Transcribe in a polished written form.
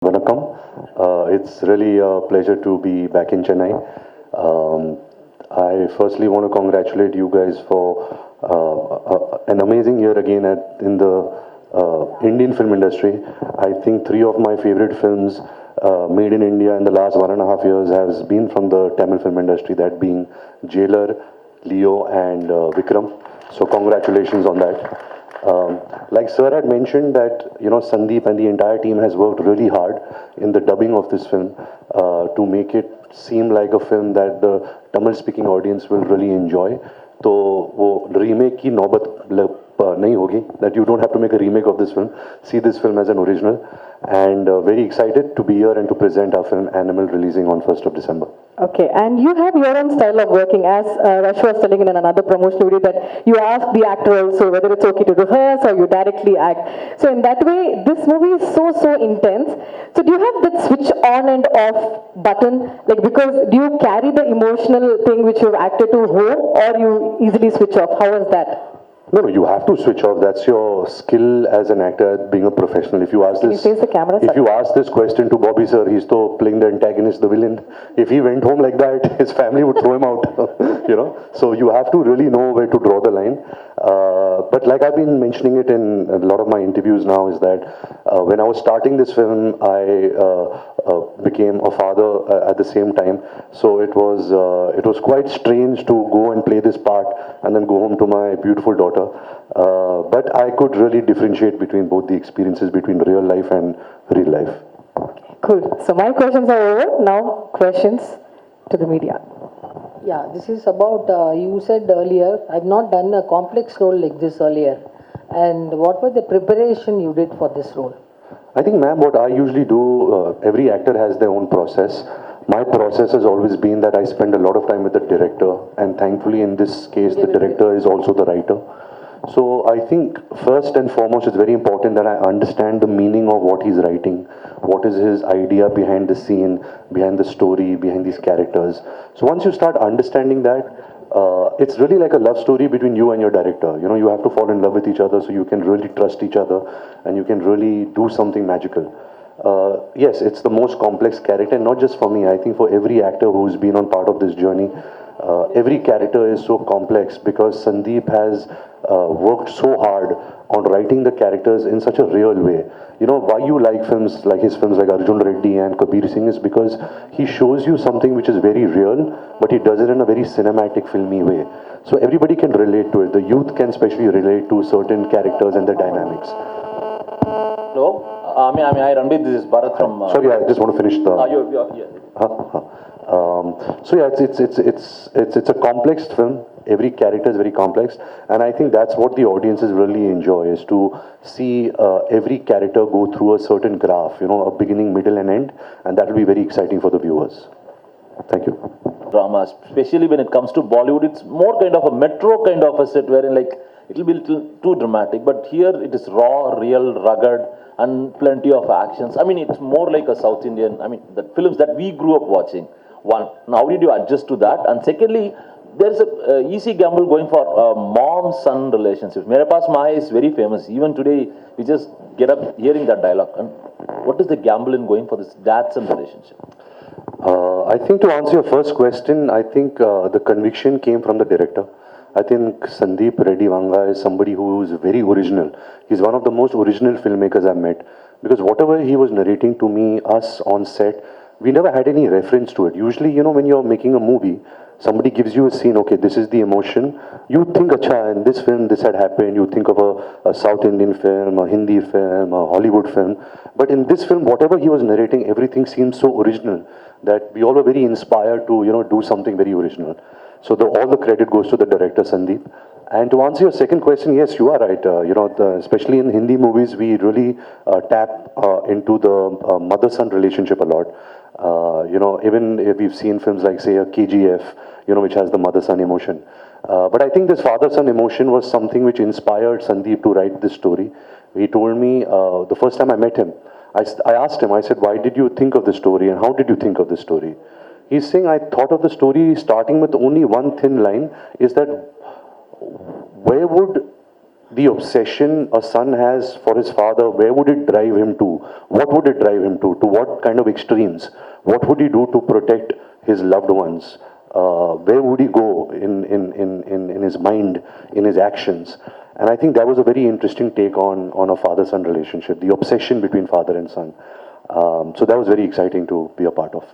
Vanakkam. It's really a pleasure to be back in Chennai. Um, I firstly want to congratulate you guys for an amazing year again in the Indian film industry. I think three of my favorite films made in India in the last 1.5 years has been from the Tamil film industry, that being Jailer, Leo, and Vikram. So congratulations on that. Like Sir had mentioned that Sandeep and the entire team has worked really hard in the dubbing of this film to make it seem like a film that the Tamil speaking audience will really enjoy. तो वो remake की नौबत नहीं होगी, that you don't have to make a remake of this film. See this film as an original, and very excited to be here and to present our film Animal, releasing on 1st of December. Okay, and you have your own style of working, as Rash was telling in another promotional video that you ask the actor also whether it's okay to rehearse or you directly act. So in that way, this movie is so intense. So do you have that switch on and off button? Like, because do you carry the emotional thing which you've acted to home, or you easily switch off? How was that? No, you have to switch off. That's your skill as an actor, being a professional. If you ask Can you face the camera, if you ask this question to Bobby sir, he's still playing the antagonist, the villain. If he went home like that, his family would throw him out. So you have to really know where to draw the line. But like I've been mentioning it in a lot of my interviews now, is that when I was starting this film, I became a father at the same time. So it was quite strange to go and play this part and then go home to my beautiful daughter. But I could really differentiate between both the experiences, between real life and real life. Cool. So my questions are over. Now questions to the media. Yeah, this is about, you said earlier, I've not done a complex role like this earlier. And what was the preparation you did for this role? I think, ma'am, what I usually do, every actor has their own process. My process has always been that I spend a lot of time with the director, and thankfully in this case, the director is also the writer. So I think first and foremost, it's very important that I understand the meaning of what he's writing. What is his idea behind the scene, behind the story, behind these characters. So once you start understanding that, it's really like a love story between you and your director. You have to fall in love with each other so you can really trust each other and you can really do something magical. Yes, it's the most complex character, and not just for me. I think for every actor who's been on part of this journey, every character is so complex because Sandeep has worked so hard on writing the characters in such a real way. Why you like films like his films like Arjun Reddy and Kabir Singh is because he shows you something which is very real, but he does it in a very cinematic, filmy way. So everybody can relate to it. The youth can especially relate to certain characters and the dynamics. Hello? I Ranbir, this is Bharat from... Sorry, I just want to finish the... yeah. So yeah, it's a complex film. Every character is very complex, and I think that's what the audiences really enjoy, is to see every character go through a certain graph, a beginning, middle, and end, and that will be very exciting for the viewers. Thank you. Drama, especially when it comes to Bollywood, it's more kind of a metro kind of a set wherein like it will be a little too dramatic, but here it is raw, real, rugged, and plenty of actions. It's more like a South Indian, the films that we grew up watching. One, now how did you adjust to that? And secondly, there's a easy gamble going for mom-son relationships. Mere Paas Maa is very famous. Even today, we just get up hearing that dialogue. And what is the gamble in going for this dad-son relationship? I think to answer your first question, I think the conviction came from the director. I think Sandeep Reddy Vanga is somebody who is very original. He's one of the most original filmmakers I've met. Because whatever he was narrating to me, us on set, we never had any reference to it. Usually, when you're making a movie, somebody gives you a scene, okay, this is the emotion. You think, acha, in this film, this had happened. You think of a South Indian film, a Hindi film, a Hollywood film. But in this film, whatever he was narrating, everything seemed so original that we all were very inspired to, do something very original. So all the credit goes to the director, Sandeep. And to answer your second question, yes, you are right. Especially in Hindi movies, we really tap into the mother-son relationship a lot. Even if we've seen films like, say, a KGF, which has the mother-son emotion. But I think this father-son emotion was something which inspired Sandeep to write this story. He told me, the first time I met him, I asked him, I said, why did you think of this story and how did you think of this story? He's saying, I thought of the story starting with only one thin line, is that where would the obsession a son has for his father, where would it drive him to? What would it drive him to? To what kind of extremes? What would he do to protect his loved ones? Where would he go in his mind, in his actions? And I think that was a very interesting take on a father-son relationship, the obsession between father and son. So that was very exciting to be a part of.